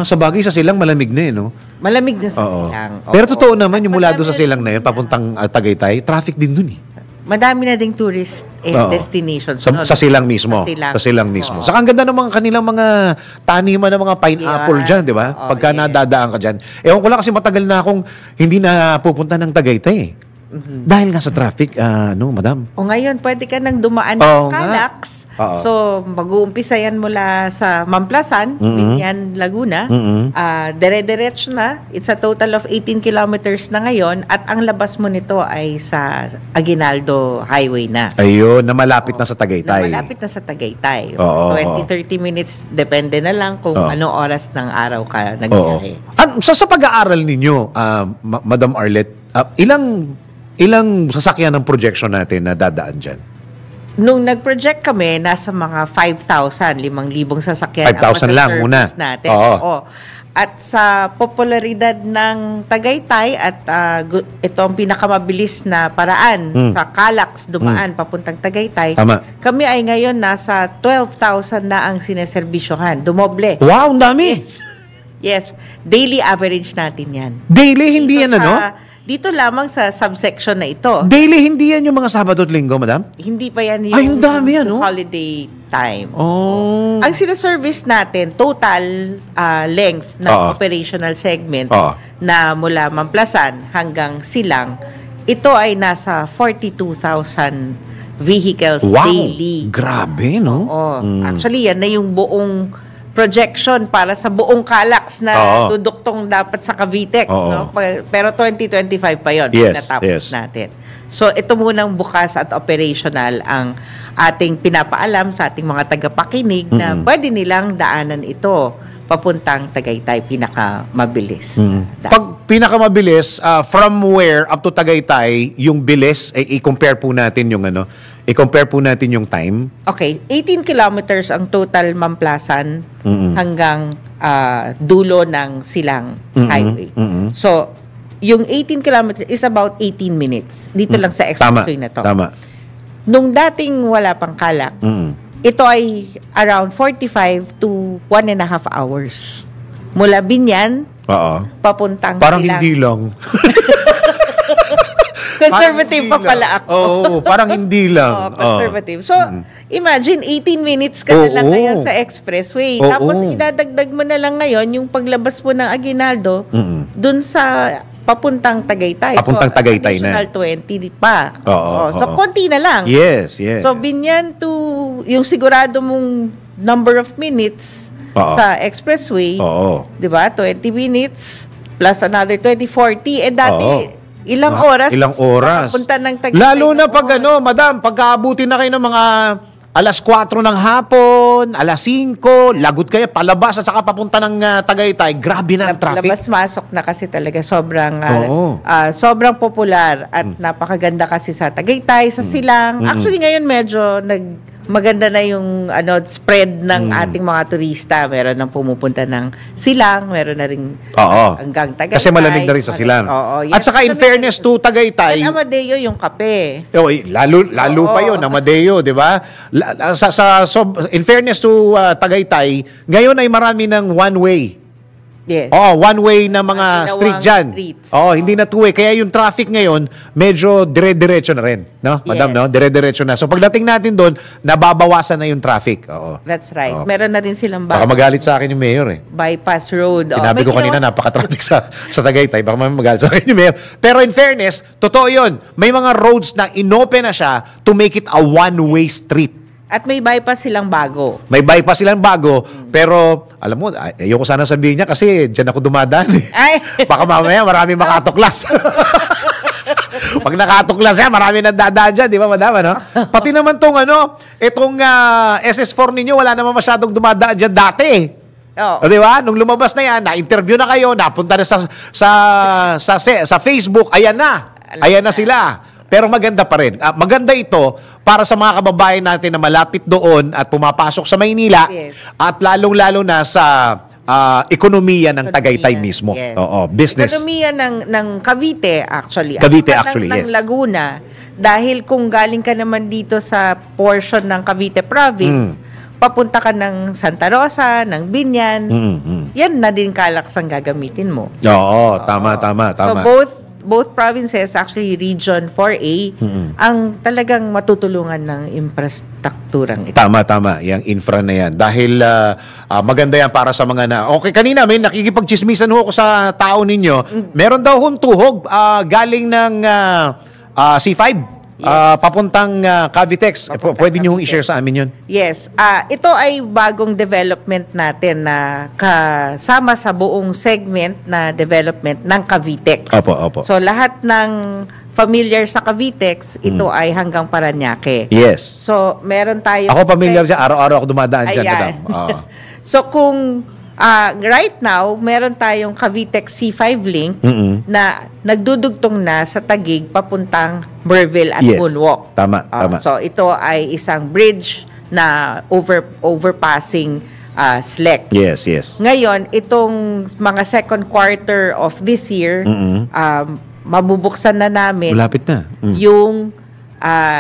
Sa bagay sa Silang, malamig na no? Malamig na sa Silang. Pero totoo naman, yung mula doon sa Silang na yun, papuntang Tagaytay, traffic din dun Madami na ding tourist destinations. Sa Silang mismo. Sa Silang mismo. Saka ang ganda ng mga kanilang mga taniman ng mga pineapple dyan, di ba? Pagka nadadaan ka dyan. Ewan ko lang kasi matagal na akong hindi na pupunta ng Tagaytay. Dahil nga sa traffic, madam. O ngayon, pwede ka nang dumaan Oo ng nga. Calax. Oo. So, mag-uumpisa yan mula sa Mamplasan, Binyan, Laguna. Dire-diretso na. It's a total of 18 kilometers na ngayon. At ang labas mo nito ay sa Aguinaldo Highway na. Ayun, na malapit na sa Tagaytay. Na malapit na sa Tagaytay. Oo. 20-30 minutes, depende na lang kung Oo. anong oras ng araw ka Oo. nagbiyahe. Sa pag-aaral ninyo, Madam Arlette, ilang sasakyan ng projection natin na dadaan dyan? Nung nag-project kami, nasa mga 5,000, 5,000 sasakyan. 5,000 lang muna. Natin. Oo. Oo. At sa popularidad ng Tagaytay at ito ang pinakamabilis na paraan sa Calax dumaan papuntang Tagaytay. Tama. Kami ay ngayon nasa 12,000 na ang sineserbisyohan. Dumoble. Wow, ang dami! Yes. Daily average natin yan. Daily, hindi yan, Dito lamang sa subsection na ito. Daily, hindi yan yung mga Sabado at Linggo, madam? Hindi pa yan yung Ay, ang dami, holiday time. Oh. Ang sinaservice natin, total length ng Oo. operational segment Oo. na mula Mamplasan hanggang Silang, ito ay nasa 42,000 vehicles Wow! daily. Grabe, no? Oo. Actually, yan na yung buong projection para sa buong Calax na Oo. duduktong dapat sa Cavitex. Oo. No? Pero 2025 pa yun. Yes, Natapos yes. natin. So, ito munang bukas at operational ang ating pinapaalam sa ating mga tagapakinig na pwede nilang daanan ito papuntang Tagaytay, pinakamabilis. Pag pinakamabilis, from where up to Tagaytay, yung bilis, i-compare po natin yung i-compare po natin yung time. Okay, 18 kilometers ang total Mamplasan hanggang dulo ng Silang Highway. So, yung 18 kilometers is about 18 minutes. Dito lang sa expressway na to. Tama. Nung dating wala pang Calax, ito ay around 45 to 1.5 hours. Mula Binyan, Oo. papuntang Parang Silang. hindi lang. Conservative pa pala ako. Oo, parang hindi lang. Conservative. So, imagine 18 minutes ka na lang Oo. ngayon sa expressway. Oo. Tapos idadagdag mo na lang ngayon yung paglabas mo ng Aguinaldo dun sa papuntang Tagaytay. Papuntang Tagaytay na. Additional 20 pa. Oo, So, oo. konti na lang. Yes, yes. So, Binyan to yung sigurado mong number of minutes Oo. sa expressway, Oo. 'di ba? 20 minutes plus another 20, 40. Dati Oo. ilang oras? Ilang oras. Papunta ng Tagaytay. Lalo na pag madam, pagkaabuti na kayo ng mga alas 4 ng hapon, alas 5, lagot kayo, palabas at saka papunta ng Tagaytay, grabe na ang traffic. Labas-masok na kasi talaga sobrang Oo. sobrang popular at napakaganda kasi sa Tagaytay, sa Silang. Actually ngayon medyo maganda na yung spread ng ating mga turista. Meron nang pumupunta ng Silang, meron na rin Oo. hanggang Tagaytay. Kasi malamig na rin sa Silang. Oo, At saka in fairness to Tagaytay, San Amadeo yung kape. lalo pa yun, Amadeo, di ba? In fairness to Tagaytay, ngayon ay marami ng one-way. Yes. One-way na mga Ginawang street dyan. streets. Hindi na two-way. Kaya yung traffic ngayon, medyo dire-diretso na rin. No, madam, Yes. no? Dire-diretso na. So pagdating natin doon, nababawasan na yung traffic. Oo. That's right. Oo. Meron na rin silang Baka magalit sa akin yung mayor eh. bypass road. Sinabi May ko kanina, ginawa- napaka-traffic sa Tagaytay. Baka magalit sa akin yung mayor. Pero in fairness, totoo yun. May mga roads na inopen na siya to make it a one-way street. At may bypass silang bago. May bypass silang bago, pero alam mo, ayoko sana sabihin niya kasi dyan ako dumadaan eh. Ay! Baka mamaya marami makatuklas. Pag nakatuklas yan, marami nang dadaan dyan, di ba madam? Pati naman itong SS4 ninyo, wala naman masyadong dumadaan dyan dati eh. Oh. O, di ba? Nung lumabas na yan, na-interview na kayo, napunta na sa Facebook, ayan na sila. Pero maganda pa rin. Maganda ito para sa mga kababayan natin na malapit doon at pumapasok sa Maynila. Yes. At lalong-lalo na sa ekonomiya ng Tagaytay mismo. Yes. Oo, business. Ekonomiya ng Cavite actually. Cavite, At actually, ng yes. Laguna. Dahil kung galing ka naman dito sa portion ng Cavite province, papunta ka ng Santa Rosa, ng Binyan, yan na din Calax ang gagamitin mo. Oo, tama. So both provinces, actually Region 4A, ang talagang matutulungan ng infrastrukturang ito. Tama. Yung infra na yan. Dahil maganda yan para sa mga Okay, kanina may nakikipagchismisan ho ako sa tao ninyo. Meron daw hong tuhog galing ng C5 Yes. papuntang Cavitex. Pwede nyo i-share sa amin yun. Yes. Ito ay bagong development natin na kasama sa buong segment na development ng Cavitex. Opo. So lahat ng familiar sa Cavitex, ito ay hanggang Parañaque. Yes. So meron tayo... Ako familiar dyan. Araw-araw ako dumadaan dyan, Ayan. madam. So kung right now, meron tayong Cavitex C5 link na nagdudugtong na sa Taguig papuntang Merville at Yes. Moonwalk. Tama. So ito ay isang bridge na overpassing SLEC. Yes. Ngayon, itong mga second quarter of this year, mabubuksan na namin Malapit na. yung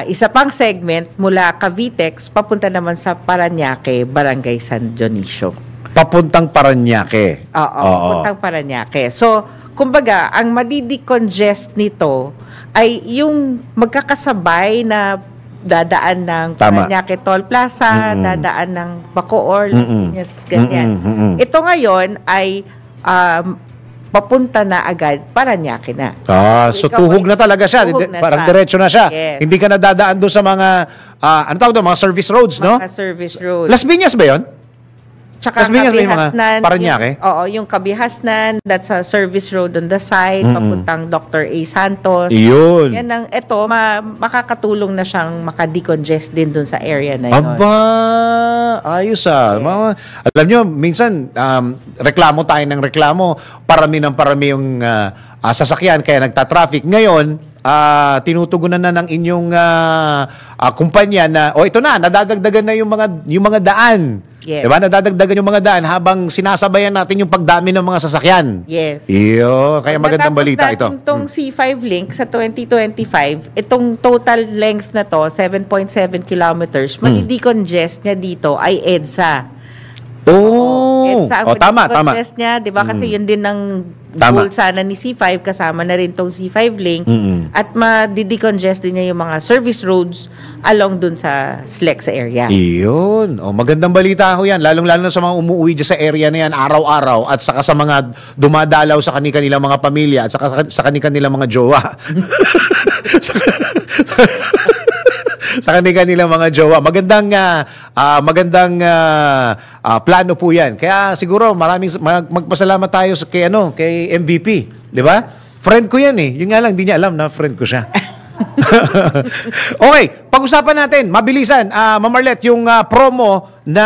isa pang segment mula Cavitex papunta naman sa Parañaque, Barangay San Dionisio. Papuntang Parañaque. Oo, papuntang Parañaque. So, kumbaga, ang madidecongest nito ay yung magkakasabay na dadaan ng Parañaque Toll Plaza, dadaan ng Bacoor, Las Piñas, ganyan. Ito ngayon ay papunta na agad, Parañaque na. So Ikaw tuhog ay- na talaga siya. tuhog na Parang siya. diretso na siya. Yes. Hindi ka na dadaan doon sa mga, ano tawag doon, mga service roads, no? Mga service road. Las Piñas ba yun? Tsaka Las Piñas may mga Kabihasnan. Parañaque? Yung Kabihasnan, that's a service road on the side, papuntang Dr. A. Santos. Yun. Yan ang, makakatulong na siyang makadecongest din dun sa area na yun. Aba, ayos alam nyo, minsan, reklamo tayo ng reklamo, parami yung sasakyan, kaya nagta-traffic. Ngayon, tinutugunan na ng inyong kumpanya na, ito na, nadadagdagan na yung mga daan. Yes. Diba? Nadadagdagan yung mga daan habang sinasabayan natin yung pagdami ng mga sasakyan. Yes. Iyo, kaya magandang balita ito. Natapos natin itong C5 link sa 2025, itong total length na to, 7.7 kilometers, madi-decongest niya dito ay EDSA. EDSA ang tama. madi-decongest niya, di ba? Kasi yun din ang goal sana ni C5, kasama na rin tong C5 link, at madi-decongest din niya yung mga service roads along dun sa SLEC sa area. Iyon. Magandang balita ho yan. Lalong-lalo na sa mga umuwi dyan sa area na yan araw-araw at saka sa mga dumadalaw sa kanilang mga pamilya at saka sa kanilang mga jowa. Sa kanilang mga jowa. Magandang plano po yan. Kaya siguro magpasalamat tayo kay MVP. Di ba? Friend ko yan eh. Yun nga lang, hindi niya alam na friend ko siya. Okay, pag-usapan natin, mabilisan, Ma'am Marlette, yung promo na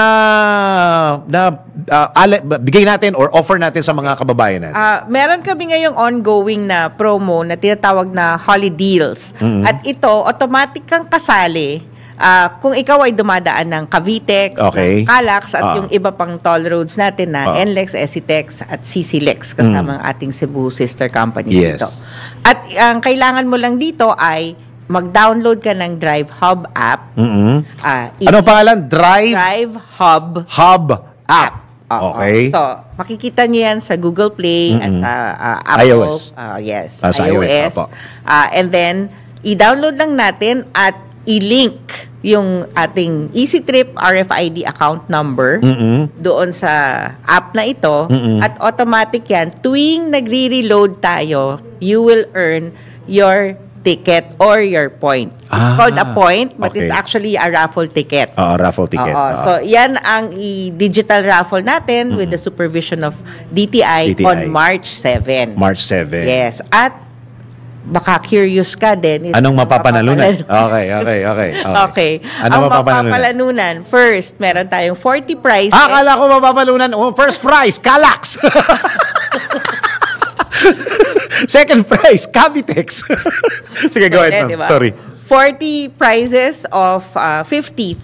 bigay natin or offer natin sa mga kababayan natin. Meron kami ngayong ongoing na promo na tinatawag na Holly Deals. At ito, automatic kang kasali kung ikaw ay dumadaan ng Cavitex, Okay. ng Calax, at yung iba pang toll roads natin na NLEX, SCTEX, at CCLEX, kasama ang ating Cebu sister company Yes. dito. At ang kailangan mo lang dito ay mag-download ka ng Drive Hub app. Ano pangalan? Drive Hub Hub app. Oo. Okay. So, makikita niyo yan sa Google Play at sa Apple. iOS. Yes, Sa iOS, iOS. opo. And then, i-download lang natin at i-link yung ating EasyTrip RFID account number doon sa app na ito. At automatic yan. Tuwing nagre-reload tayo, you will earn your ticket or your point. It's called a point, but okay. it's actually a raffle ticket. Raffle ticket. Oo. So, yan ang digital raffle natin with the supervision of DTI on March 7. March 7. Yes. At baka curious ka din. Anong mapapanalunan? Okay. Okay. Anong Ang mapapanalunan? First, meron tayong 40 prizes. Akala ko mapapalunan. First prize, Calax. Second prize, Cavitex. Sige, go ahead, ma'am. Diba? Sorry. 40 prizes of 50,000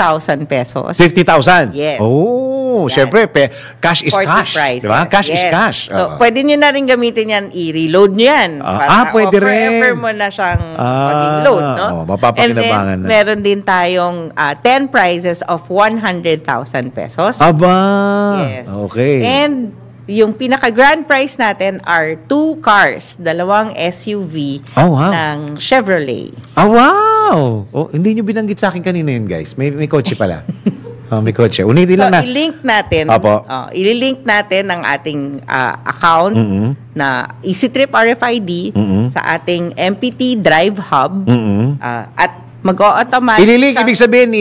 pesos. 50,000? Yes. Oh, Yan. syempre, cash is 40 cash. prizes. Diba? Cash is Yes. cash. So, pwede nyo na rin gamitin yan, i-reload nyo yan. Pwede rin. Forever mo na siyang maging load, no? Mapapakinabangan And then, na. meron din tayong 10 prizes of 100,000 pesos. Aba. Yes. Okay. And yung pinaka-grand prize natin are 2 cars, 2 SUV Oh, wow. ng Chevrolet. Wow! Hindi nyo binanggit sa akin kanina yun, guys. May kotse pala. May kotse. Unitin So, lang na. i-link natin. Opo. I-link natin ang ating account na EasyTrip RFID sa ating MPT Drive Hub at mag-o-automatic. Ililink, ibig sabihin,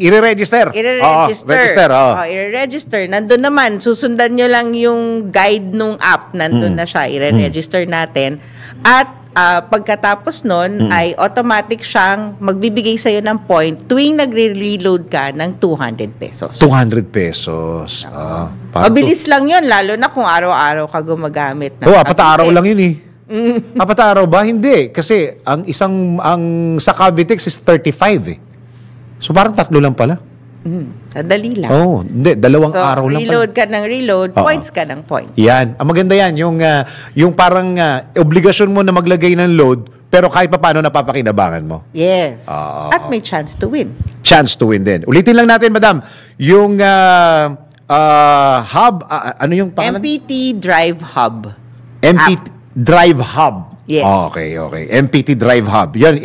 i-re-register. I-re-register. Oo. I-re-register. Nandun naman, susundan nyo lang yung guide nung app. Nandun na siya. I-re-register natin. At pagkatapos nun, ay automatic siyang magbibigay sa'yo ng point tuwing nagre-reload ka ng 200 pesos. 200 pesos. Mabilis lang yun, lalo na kung araw-araw ka gumagamit. Apat araw lang yun eh. Apat araw ba? Hindi. Kasi ang sa Cavitex is 35 eh. So parang 3 lang pala. Sandali lang. Hindi. 2 araw lang pala. Reload ka ng reload, points ka ng points. Yan. Ang maganda yan. Yung parang obligasyon mo na maglagay ng load, pero kahit pa paano napapakinabangan mo. Yes. At may chance to win. Chance to win din. Ulitin lang natin, madam. Yung hub, ano yung pangalan? MPT Drive Hub. MPT Drive Hub. Yes. Okay. MPT Drive Hub. Yan,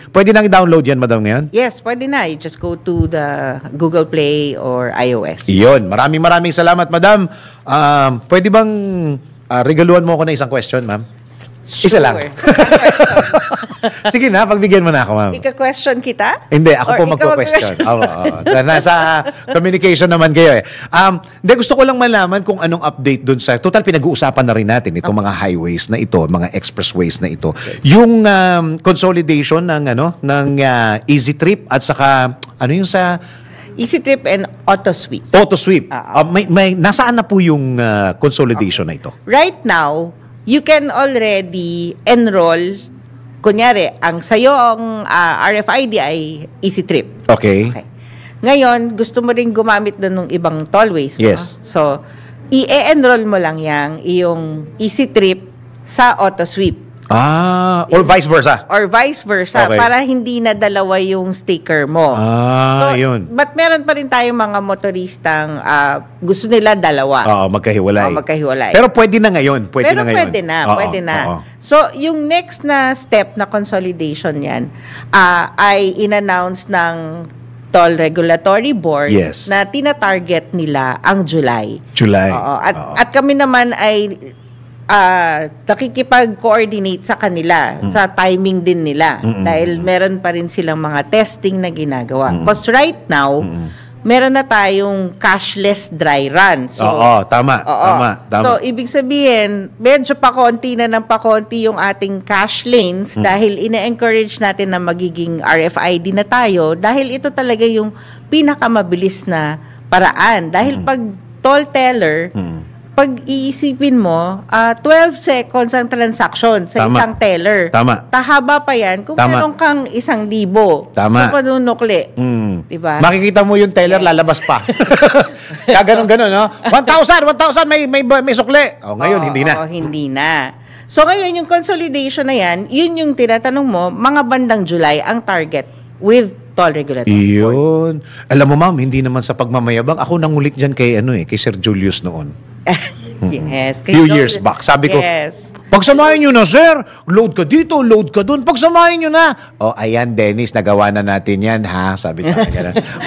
pwede nang i-download yan, madam, ngayon? Yes, pwede na. You just go to the Google Play or iOS. Iyon. Maraming salamat, madam. Pwede bang regaluhan mo ako na isang question, ma'am? Isa lang. Sige na, pagbigyan mo na ako, ma'am. Ika-question kita? Hindi, ako Or po ikaw magpo-question. mag-question? Nasa communication naman kayo eh. Hindi, gusto ko lang malaman kung anong update dun sa, total pinag-uusapan na rin natin itong mga highways na ito, mga expressways na ito. Yung consolidation ng EasyTrip at saka, ano yung sa EasyTrip and AutoSweep. AutoSweep. Nasaan na po yung consolidation na ito? Right now, you can already enroll. Kunyari, ang sayo ang RFID ay EasyTrip. Okay. Ngayon, gusto mo rin gumamit doon ng ibang tollways. Yes. No? So, i-enroll mo lang yung EasyTrip sa AutoSweep. Or vice versa. Or vice versa, Okay. para hindi na dalawa yung sticker mo. Yun. But meron pa rin tayong mga motoristang gusto nila dalawa. Magkahiwalay. Magkahiwalay. Pero pwede na ngayon. Pwede na ngayon. Pwede na. So, yung next na step na consolidation yan, ay in-announce ng Toll Regulatory Board na tina-target nila ang July. At kami naman ay nakikipag-coordinate sa kanila, sa timing din nila. Dahil meron pa rin silang mga testing na ginagawa. Because right now, meron na tayong cashless dry run. So, tama. So, ibig sabihin, medyo pakonti na ng pakonti yung ating cash lanes dahil ine-encourage natin na magiging RFID na tayo dahil ito talaga yung pinakamabilis na paraan. Dahil pag toll teller, pag iisipin mo, 12 seconds ang transaction sa isang teller. Tahaba pa yan kung meron kang 1,000. Sa panunukli. Diba? Makikita mo yung teller, lalabas pa. Kaganon-ganon, no? 1,000, may sukli. Ngayon, hindi na. Hindi na. So, ngayon, yung consolidation na yan, yun yung tinatanong mo, mga bandang July ang target with Toll Regulatory Board. Yun. Alam mo, ma'am, hindi naman sa pagmamayabang. Ako nangulit dyan kay Sir Julius noon. Yes. Few years back. Sabi ko, pagsamahin nyo na, sir. Load ka dito, load ka dun. Pagsamahin nyo na. Ayan, Dennis, nagawa na natin yan, ha? Sabi niya.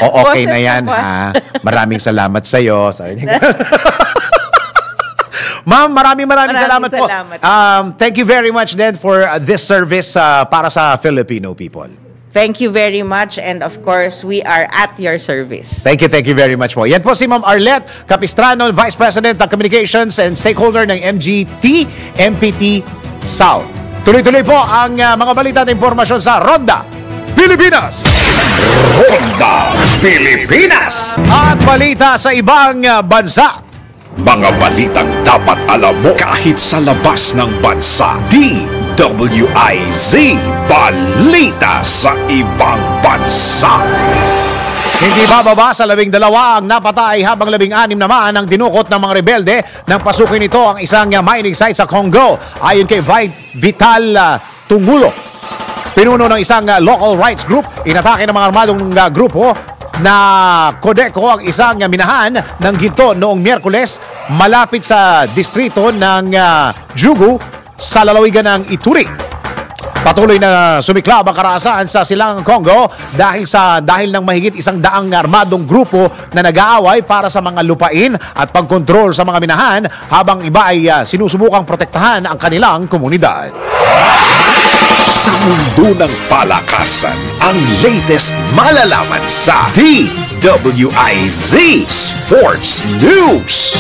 Okay na yan, ha? Maraming salamat sa'yo. Sabi niya. Ma'am, maraming salamat po. Thank you very much then for this service para sa Filipino people. Thank you very much, and of course, we are at your service. Thank you very much po. Yan po si Ma'am Arlette Capistrano, Vice President ng Communications and Stakeholder ng MGT MPT South. Tuloy-tuloy po ang mga balita at impormasyon sa Ronda Pilipinas. Ronda Pilipinas. At balita sa ibang bansa. Mga balitang dapat alam mo kahit sa labas ng bansa. DWIZ Balita sa ibang bansa. Hindi bababa sa 12 ang napatay habang 16 naman ang dinukot ng mga rebelde nang pasukin ito ang isang mining site sa Congo. Ayon kay Vital Tungulo, pinuno ng isang local rights group, inatake ng mga armadong grupo na Codeco ang isang minahan ng ginto noong Miyerkules malapit sa distrito ng Jugu sa lalawigan ng Ituri. Patuloy na sumiklab ang karahasan sa Silangang Congo dahil ng mahigit 100 armadong grupo na nag-aaway para sa mga lupain at pagkontrol sa mga minahan habang iba ay sinusubukang protektahan ang kanilang komunidad. Sa mundo ng palakasan, ang latest malalaman sa DWIZ Sports News.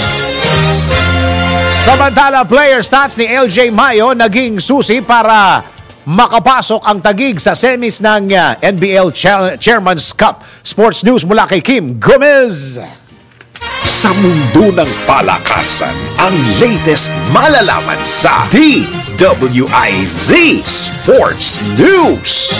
Samantala, player stats ni LJ Mayo naging susi para makapasok ang Taguig sa semis ng NBL Chairman's Cup. Sports News mula kay Kim Gomez. Sa mundo ng palakasan, ang latest malalaman sa DWIZ Sports News.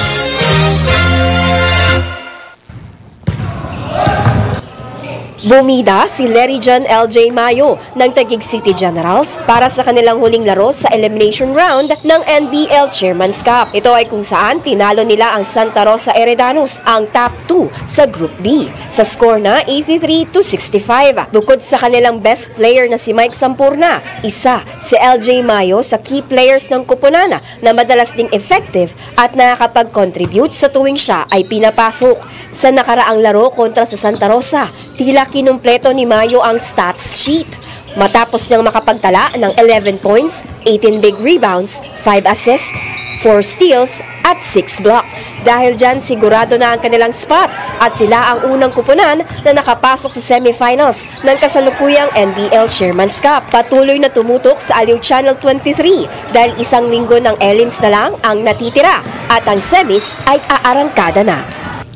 Bumida si Larry John LJ Mayo ng Taguig City Generals para sa kanilang huling laro sa elimination round ng NBL Chairman's Cup. Ito ay kung saan tinalo nila ang Santa Rosa Heredanos, ang top 2 sa Group B, sa score na 83-65. Bukod sa kanilang best player na si Mike Sampurna, isa si LJ Mayo sa key players ng Kupunana na madalas ding effective at nakakapag-contribute sa tuwing siya ay pinapasok. Sa nakaraang laro kontra sa Santa Rosa, tila kinumpleto ni Mayo ang stats sheet. Matapos niyang makapagtala ng 11 points, 18 big rebounds, 5 assists, 4 steals at 6 blocks. Dahil dyan, sigurado na ang kanilang spot at sila ang unang kupunan na nakapasok sa semifinals ng kasalukuyang NBL Chairman's Cup. Patuloy na tumutok sa Aliw Channel 23 dahil isang linggo ng elims na lang ang natitira at ang semis ay aarangkada na.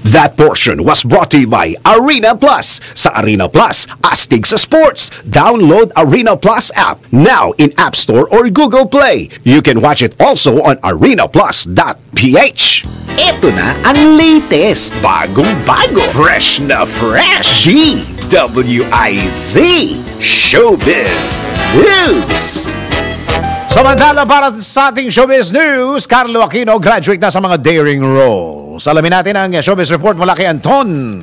That portion was brought to you by Arena Plus. Sa Arena Plus, astig sa sports. Download Arena Plus app now in App Store or Google Play. You can watch it also on arenaplus.ph. Ito na ang latest, bagong-bago, fresh na fresh. DWIZ Showbiz News. Samantala, para sa ating Showbiz News, Carlo Aquino graduate na sa mga daring roles. Alamin natin ang Showbiz Report mula kay Anton.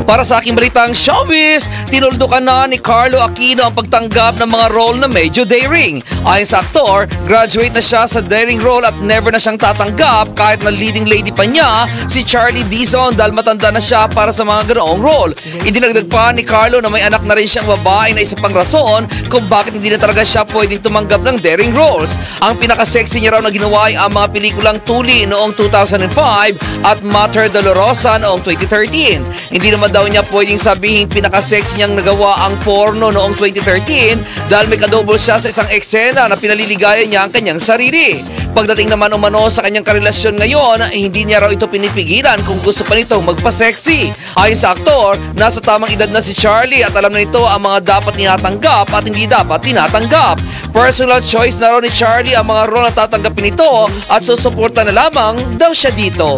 Para sa aking balitang showbiz, tinuldukan na ni Carlo Aquino ang pagtanggap ng mga role na medyo daring. Ayon sa aktor, graduate na siya sa daring role at never na siyang tatanggap kahit na leading lady pa niya si Charlie Dizon dahil matanda na siya para sa mga ganoong role. Idinagdag pa ni Carlo na may anak na rin siyang babae na isa pang rason kung bakit hindi na talaga siya pwedeng tumanggap ng daring roles. Ang pinaka-sexy niya raw na ginawa ay ang mga pelikulang Tuli noong 2005 at Mater Dolorosa noong 2013. Hindi naman daw niya pwedeng sabihin pinaka-sexy niyang nagawa ang porno noong 2013 dahil may kadouble siya sa isang eksena na pinaliligaya niya ang kanyang sarili. Pagdating naman umano sa kanyang karelasyon ngayon, hindi niya raw ito pinipigilan kung gusto pa nitong magpa-sexy. Ayon sa aktor, nasa tamang edad na si Charlie at alam na nito ang mga dapat tinatanggap at hindi dapat tinatanggap. Personal choice na raw ni Charlie ang mga role na tatanggapin nito at susuporta na lamang daw siya dito.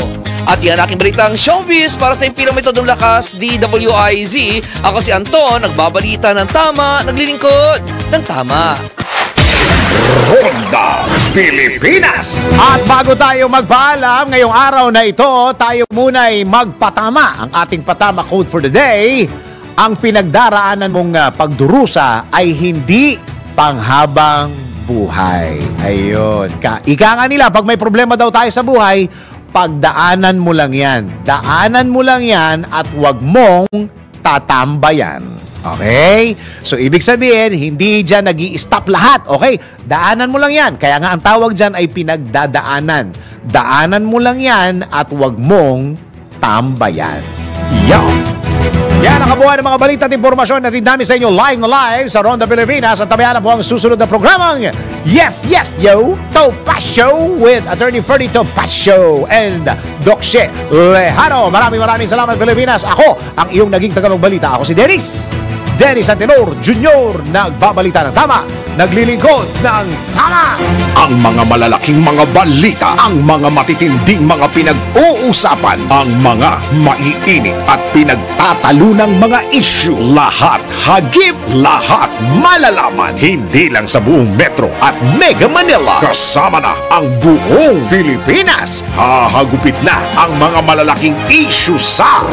At yan aking balitang showbiz para sa Impirang Metodong Lakas, DWIZ. Ako si Anton, nagbabalita ng tama, naglilingkod ng tama. Ronda Pilipinas. At bago tayo magpaalam, ngayong araw na ito, tayo muna'y magpatama. Ang ating patama code for the day, ang pinagdaraanan mong pagdurusa ay hindi panghabang buhay. Ayun. Ika nga nila, pag may problema daw tayo sa buhay, pagdaanan mo lang yan. Daanan mo lang yan at wag mong tatambayan. Okay? So, ibig sabihin, hindi dyan nag-i-stop lahat. Okay? Daanan mo lang yan. Kaya nga ang tawag dyan ay pinagdadaanan. Daanan mo lang yan at wag mong tambayan. Yan ang kabuuan ng mga balita at impormasyon na tinami sa inyo live na live sa Ronda Pilipinas. At tabayan na po ang susunod na programang Yes, Yes, Yo! Topas Show with Attorney Ferdy Topas Show and Doc She Lejano. Maraming salamat Pilipinas. Ako ang iyong naging tagapagbalita. Ako si Dennis Antenor Jr. Nagbabalita ng tama, naglilingkod ng tama. Ang mga malalaking mga balita, ang mga matitinding mga pinag-uusapan, ang mga maiinit at pinagtatalunang mga issue. Lahat hagip, lahat malalaman. Hindi lang sa buong Metro at Mega Manila. Kasama na ang buong Pilipinas. Hahagupit na ang mga malalaking issue sa